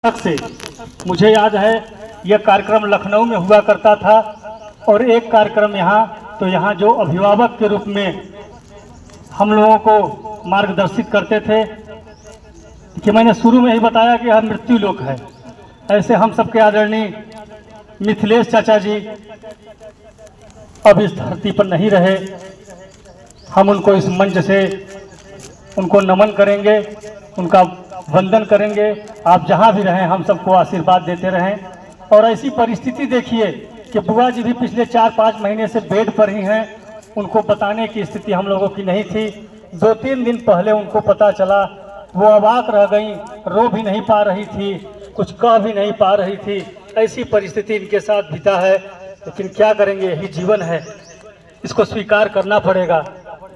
तक से मुझे याद है यह कार्यक्रम लखनऊ में हुआ करता था और एक कार्यक्रम यहाँ, तो यहाँ जो अभिभावक के रूप में हम लोगों को मार्गदर्शित करते थे कि मैंने शुरू में ही बताया कि यह मृत्यु लोक है। ऐसे हम सबके आदरणीय मिथिलेश चाचा जी अब इस धरती पर नहीं रहे। हम उनको इस मंच से उनको नमन करेंगे, उनका वंदन करेंगे। आप जहां भी रहें हम सबको आशीर्वाद देते रहें। और ऐसी परिस्थिति देखिए कि बुआ जी भी पिछले 4-5 महीने से बेड पर ही हैं। उनको बताने की स्थिति हम लोगों की नहीं थी। 2-3 दिन पहले उनको पता चला, वो अवाक रह गई, रो भी नहीं पा रही थी, कुछ कह भी नहीं पा रही थी। ऐसी परिस्थिति इनके साथ बीता है, लेकिन क्या करेंगे, यही जीवन है, इसको स्वीकार करना पड़ेगा।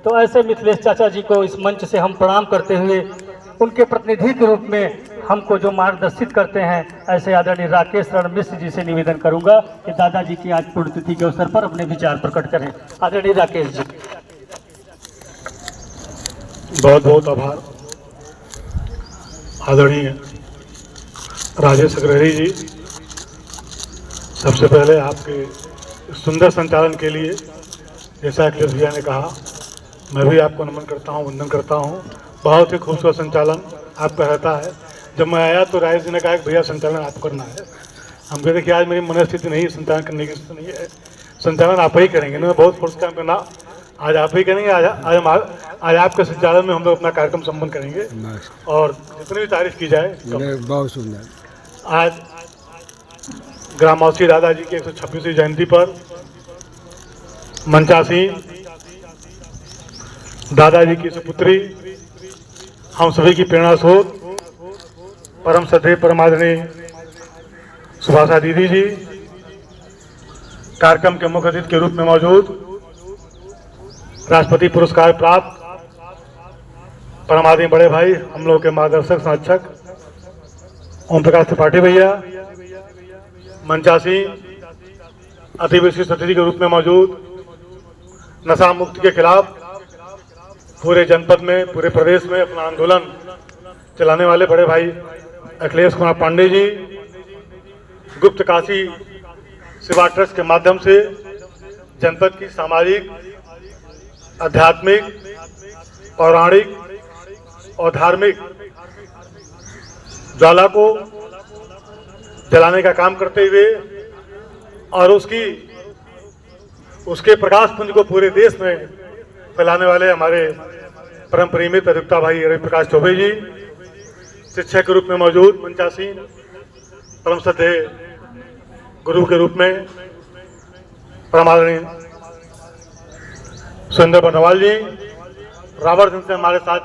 तो ऐसे मिथिलेश चाचा जी को इस मंच से हम प्रणाम करते हुए उनके प्रतिनिधि के रूप में हमको जो मार्गदर्शित करते हैं, ऐसे आदरणीय राकेश रण मिश्र जी से निवेदन करूंगा कि दादाजी की आज पुण्यतिथि के अवसर पर अपने विचार प्रकट करें। आदरणीय राकेश जी। बहुत बहुत आभार आदरणीय राजेश अग्रहरी जी। सबसे पहले आपके सुंदर संचालन के लिए, जैसा अखिलेश भैया ने कहा, मैं भी आपको नमन करता हूँ, वंदन करता हूँ। बहुत ही खूबसूरत संचालन आपका रहता है। जब मैं आया तो राजेश जी ने कहा कि भैया संचालन आपको करना है। हम कहते कि आज मेरी मनस्थिति नहीं है, संचालन करने की स्थिति नहीं है, संचालन आप ही करेंगे। इन्होंने बहुत पुरस्कार करना, आज आप ही करेंगे। आज आपके संचालन में हम लोग अपना कार्यक्रम संपन्न करेंगे और जितनी भी तारीफ की जाए। बहुत सुंदर। आज ग्रामवासी दादाजी की 126वीं जयंती पर मंचासीन दादाजी की सुपुत्री, हम सभी की प्रेरणा स्रोत, परम श्रद्धेय परम आदरणीय सुभाषा दीदी जी कार्यक्रम के मुख्य अतिथि के रूप में मौजूद, राष्ट्रपति पुरस्कार प्राप्त परम आदरणीय बड़े भाई, हम लोगों के मार्गदर्शक संरक्षक ओम प्रकाश त्रिपाठी भैया, मंचासीन अति विशिष्ट अतिथि के रूप में मौजूद, नशा मुक्ति के खिलाफ पूरे जनपद में, पूरे प्रदेश में अपना आंदोलन चलाने वाले बड़े भाई अखिलेश कुमार पांडे जी, गुप्त काशी सेवा ट्रस्ट के माध्यम से जनपद की सामाजिक, आध्यात्मिक, पौराणिक और धार्मिक ज्वाला को जलाने का काम करते हुए और उसके प्रकाश पुंज को पूरे देश में फैलाने वाले हमारे परम प्रेमित अधिवक्ता भाई रवि प्रकाश चौबे जी, शिक्षक के रूप में मौजूद मंचासीन परम श्रद्धेय गुरु के रूप में परम आदरणीय सुरेंद्र बनवाल जी, रावर्धन से हमारे साथ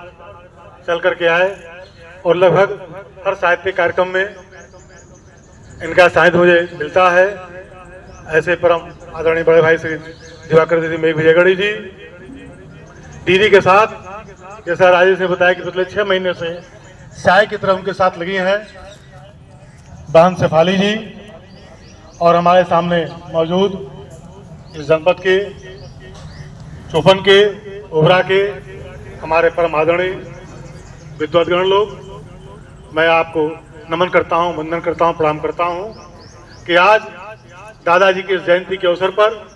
चल करके आए और लगभग हर साहित्य कार्यक्रम में इनका साहित्य मुझे मिलता है। ऐसे परम आदरणीय बड़े भाई श्री दिवाकर दीदी मेघ विजयगढ़ी जी, दीदी के साथ जैसा राजेश ने बताया कि पिछले 6 महीने से साय की तरह उनके साथ लगी हैं बहन शेफाली जी, और हमारे सामने मौजूद इस जनपद के, चौपन के, ओबरा के हमारे परम आदरणीय विद्वतगण लोग, मैं आपको नमन करता हूं, वंदन करता हूं, प्रणाम करता हूं कि आज दादाजी की जयंती के अवसर पर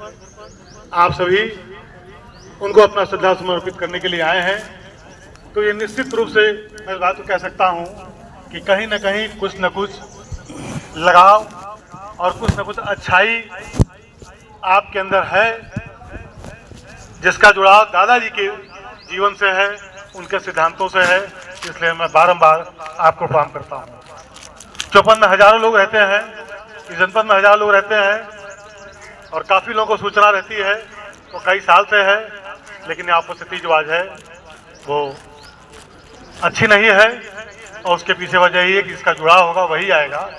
आप सभी उनको अपना श्रद्धा समर्पित करने के लिए आए हैं। तो ये निश्चित रूप से मैं इस बात को कह सकता हूं कि कहीं न कहीं कुछ न कुछ लगाव और कुछ न कुछ अच्छाई आपके अंदर है, जिसका जुड़ाव दादाजी के जीवन से है, उनके सिद्धांतों से है। इसलिए मैं बारंबार आपको प्रणाम करता हूं। चौपन में हजारों लोग रहते हैं, इस जनपद में हजारों लोग रहते हैं और काफ़ी लोगों को सूचना रहती है, वो कई साल से है, लेकिन यहाँ पर स्थिति जो आज है वो अच्छी नहीं है। और उसके पीछे वजह यही है कि इसका जुड़ाव होगा वही आएगा,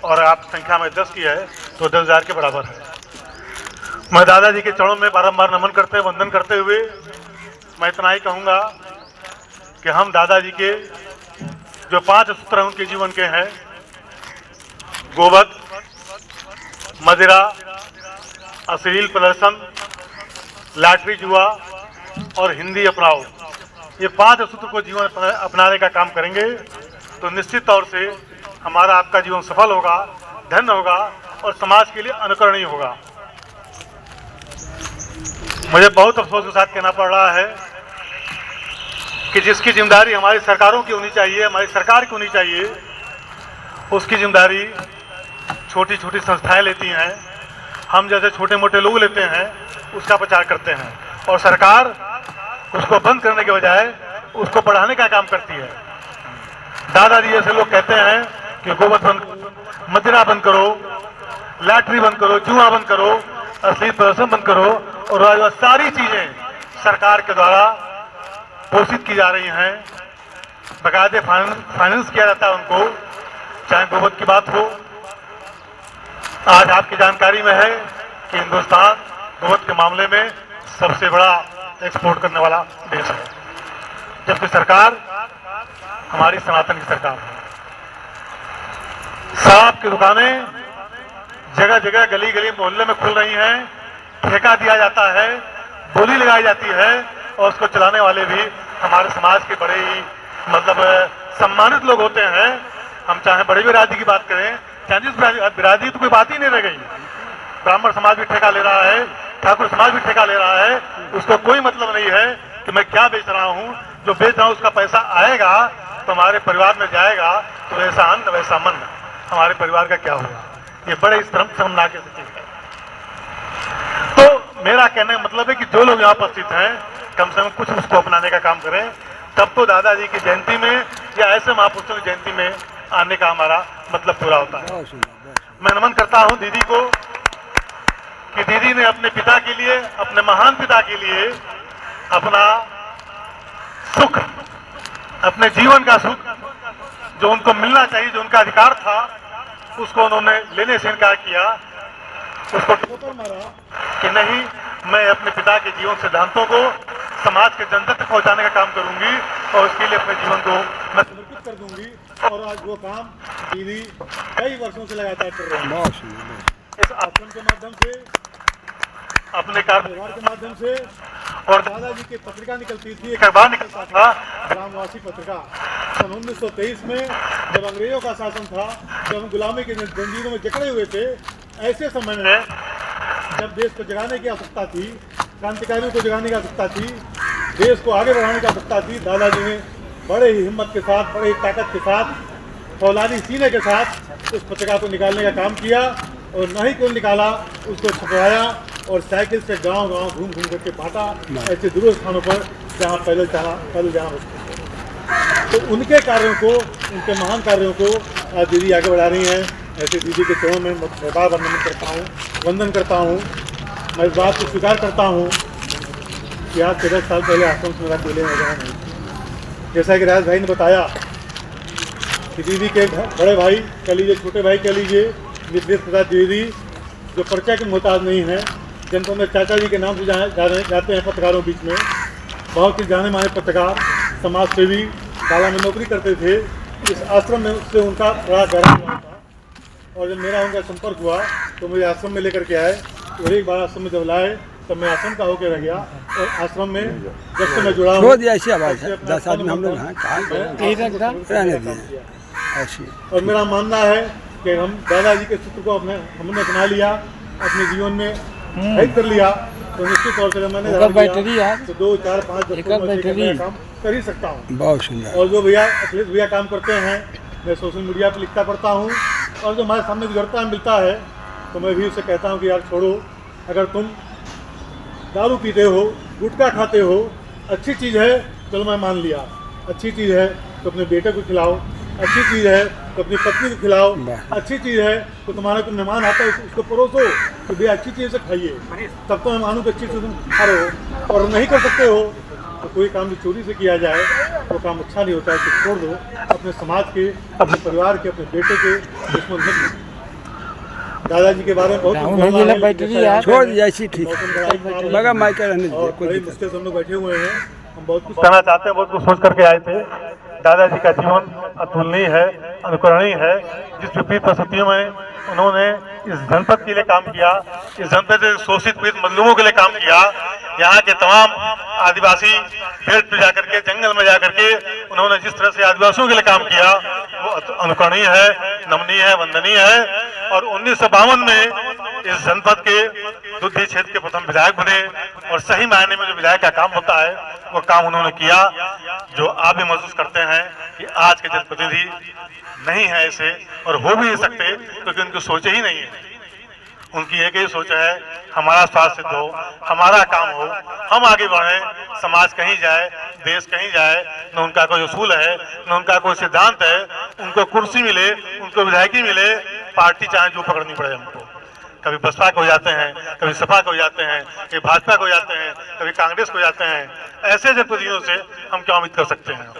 और आप संख्या में 10 की है तो 10,000 के बराबर है। मैं दादाजी के चरणों में बारंबार नमन करते, वंदन करते हुए मैं इतना ही कहूँगा कि हम दादाजी के जो 5 सूत्र उनके जीवन के हैं, गोवध, मदिरा, अश्लील प्रदर्शन, लॉटरी जुआ और हिंदी अपनाओ, ये 5 सूत्र को जीवन अपनाने का काम करेंगे तो निश्चित तौर से हमारा आपका जीवन सफल होगा, धन्य होगा और समाज के लिए अनुकरणीय होगा। मुझे बहुत अफसोस के साथ कहना पड़ रहा है कि जिसकी जिम्मेदारी हमारी सरकारों की होनी चाहिए, हमारी सरकार की होनी चाहिए, उसकी जिम्मेदारी छोटी छोटी संस्थाएं लेती हैं, हम जैसे छोटे मोटे लोग लेते हैं, उसका प्रचार करते हैं और सरकार उसको बंद करने के बजाय उसको बढ़ाने का काम करती है। दादाजी जैसे लोग कहते हैं कि गोवध बंद, मदिरा बंद करो, लैटरी बंद करो, जुआ बंद करो, असली प्रदर्शन बंद करो, और सारी चीजें सरकार के द्वारा पोषित की जा रही हैं, बकायदे फाइनेंस किया जाता है उनको, चाहे गोवध की बात हो। आज आपकी जानकारी में है कि हिंदुस्तान गोवध के मामले में सबसे बड़ा एक्सपोर्ट करने वाला देश है, जबकि सरकार हमारी सनातन की सरकार है। शराब की दुकानें जगह जगह गली गली मोहल्ले में खुल रही हैं, ठेका दिया जाता है, बोली लगाई जाती है और उसको चलाने वाले भी हमारे समाज के बड़े ही सम्मानित लोग होते हैं। हम चाहे बड़े बिरादरी की बात करें, चाहे जिस बिरादरी तो कोई बात ही नहीं रह गई। ब्राह्मण समाज भी ठेका ले रहा है, ठाकुर समाज भी ठेका ले रहा है, उसको कोई मतलब नहीं है कि मैं क्या बेच रहा हूँ। जो बेच रहा हूँ उसका पैसा आएगा तो हमारे परिवार में जाएगा, तो वैसा अन्न वैसा मन हमारे परिवार का क्या होगा। ये बड़े शर्मनाक स्थिति है। तो मेरा कहने का मतलब है कि जो लोग यहाँ उपस्थित हैं, कम से कम कुछ उसको अपनाने का काम करें, तब तो दादाजी की जयंती में या ऐसे महापुरुषों की जयंती में आने का हमारा मतलब पूरा होता है। मैं नमन करता हूँ दीदी को कि दीदी ने अपने पिता के लिए, अपने महान पिता के लिए अपना सुख, अपने जीवन का सुख जो उनको मिलना चाहिए, जो उनका अधिकार था, उसको उन्होंने लेने से इनकार किया। उसको ठोकर मारा कि नहीं, मैं अपने पिता के जीवन सिद्धांतों को समाज के जन तक पहुंचाने का काम करूंगी और उसके लिए अपने जीवन को मैं समर्पित कर दूंगी। और आज वो काम दीदी कई वर्षों से लगातार कर रहे हैं, इस आश्रम के माध्यम से, अपने कारोबार के माध्यम से। और दादाजी की पत्रिका निकलती थी, एक अखबार निकलता था, ग्रामवासी पत्रिका। सन 1923 में जब अंग्रेजों का शासन था, जब हम गुलामी की जंजीरों में जकड़े हुए थे, ऐसे समय में जब देश को जगाने की आवश्यकता थी, क्रांतिकारियों को जगाने की आवश्यकता थी, देश को आगे बढ़ाने की आवश्यकता थी, दादाजी ने बड़े ही हिम्मत के साथ, बड़े ही ताकत के साथ, फौलादी सीने के साथ उस पत्रिका को निकालने का काम किया। और नहीं क्यों निकाला, उसको छपवाया और साइकिल से गांव गांव घूम घूम करके बांटा, ऐसे दूर स्थानों पर जहां पैदल जाना हो सके। तो उनके कार्यों को, उनके महान कार्यों को आज दीदी आगे बढ़ा रही हैं। ऐसे दीदी के चरणों में मैं बार वंदन करता हूँ। मैं इस बात को स्वीकार करता हूँ कि आज से 10 साल पहले आश्रम से मेरा कोयले में जाना नहीं। जैसा कि राज भाई ने बताया कि दीदी के बड़े भाई कह लीजिए, छोटे भाई कह लीजिए, मिथिलेश प्रसाद द्विवेदी, जो परिचय के मोहताज नहीं है, जिनको मैं चाचा जी के नाम से जाते हैं पत्रकारों बीच में, बहुत ही जाने माने पत्रकार, समाज सेवी, काला में नौकरी करते थे। इस आश्रम में उससे उनका बड़ा गहरा हुआ था और जब मेरा उनका संपर्क हुआ तो मुझे आश्रम में लेकर के आए। और एक बार आश्रम में जब लाए तब मैं आश्रम का होकर रह गया और आश्रम में जब से मैं जुड़ा हूँ, ऐसी आवाज है, 10 आदमी हम लोग हैं, और मेरा मानना है कि हम दादाजी के सूत्र को हमने अपना लिया, अपने जीवन में खरीद कर लिया, तो निश्चित तौर से मैंने तो 2, 4, 5 काम कर ही सकता हूँ। बहुत सुंदर। और जो भैया अखिलेश भैया काम करते हैं, मैं सोशल मीडिया पर लिखता पढ़ता हूँ, और जो हमारे सामने गुजरता है मिलता है, तो मैं भी उससे कहता हूँ कि यार छोड़ो, अगर तुम दारू पीते हो, गुटखा खाते हो, अच्छी चीज़ है, चलो मैं मान लिया, अच्छी चीज़ है तो अपने बेटे को खिलाओ, अच्छी चीज़ है तो अपनी पत्नी को खिलाओ, अच्छी चीज़ है तो तुम्हारा कोई मेहमान आता है उसको परोसो, तो भैया अच्छी चीज़ से खाइए, तब तो मैं मानूँ कि अच्छी चीज़ तुम खा रहे हो। और नहीं कर सकते हो तो कोई काम भी चोरी से किया जाए वो काम अच्छा नहीं होता है, तो छोड़ दो। अपने समाज के, अपने परिवार के, अपने बेटे के दुश्मन मत बनो। दादाजी के बारे में बहुत छोड़ दिया, ऐसी ठीक लगा माइक रहने और बड़ी मुश्किल से हम लोग बैठे हुए हैं। हम बहुत कुछ कहना चाहते हैं, बहुत कुछ सोच करके आए थे। दादाजी का जीवन अतुलनीय है, अनुकरणीय है। जिस विपरीत परिस्थितियों में उन्होंने इस जनपद के लिए काम किया, इस जनपद के शोषित पीड़ित मजलूमों के लिए काम किया, यहाँ के तमाम आदिवासी फील्ड पे जाकर के, जंगल में जाकर के उन्होंने जिस तरह से आदिवासियों के लिए काम किया वो अनुकरणीय है, नमनीय है, वंदनीय है। और 1952 में इस जनपद के दुधी क्षेत्र के प्रथम विधायक बने और सही मायने में जो विधायक का काम होता है वो काम उन्होंने किया, जो आप भी महसूस करते हैं कि आज के जनप्रतिनिधि नहीं है ऐसे और हो भी नहीं सकते, क्योंकि उनकी सोच ही नहीं है। उनकी एक ही सोच है, हमारा स्वास्थ्य सिद्ध हो, हमारा काम हो, हम आगे बढ़े, समाज कहीं जाए, देश कहीं जाए। न उनका कोई उसूल है, न उनका कोई सिद्धांत है। उनको कुर्सी मिले, उनको विधायकी मिले, पार्टी चाहे जो पकड़नी पड़े हमको। कभी बसपा को जाते हैं, कभी सपा को जाते हैं, कभी भाजपा को जाते हैं, कभी कांग्रेस को जाते हैं। ऐसे जनप्रतिनिधियों से हम क्या उम्मीद कर सकते हैं?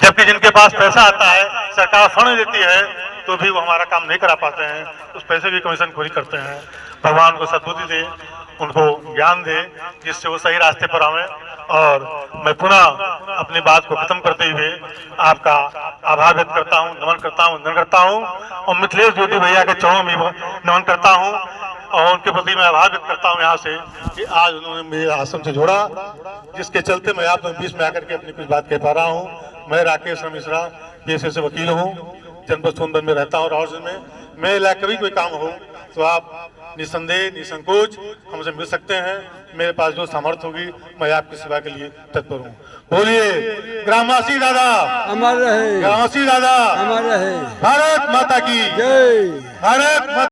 जबकि जिनके पास पैसा आता है, सरकार फंड देती है, तो भी वो हमारा काम नहीं करा पाते हैं। उस पैसे की कमीशन खोरी करते हैं। भगवान को सद्बुद्धि दे, उनको ज्ञान दे, जिससे वो सही रास्ते पर आवे। और मैं पुनः अपनी बात को खत्म करते हुए आपका आभार व्यक्त करता हूँ, नमन करता हूँ, वंदन करता हूँ और मिथिलेश ज्योति भैया के चरणों में नमन करता हूँ और उनके प्रति मैं आभार व्यक्त करता हूँ यहाँ से कि आज उन्होंने मेरे आश्रम से जोड़ा, जिसके चलते मैं आप लोगों के बीच में आकर के अपनी कुछ बात कह पा रहा हूँ। मैं राकेश मिश्रा पेशे से वकील हूँ, जनपद सोनभद्र में रहता हूँ और हाउस में। मेरे लायक कभी कोई काम हो तो आप निसंदेह निसंकोच हमसे मिल सकते हैं। मेरे पास जो सामर्थ्य होगी मैं आपकी सेवा के लिए तत्पर हूँ। बोलिए ग्रामवासी दादा अमर रहे, ग्रामवासी दादा अमर रहे। भारत माता की जय। भारत माता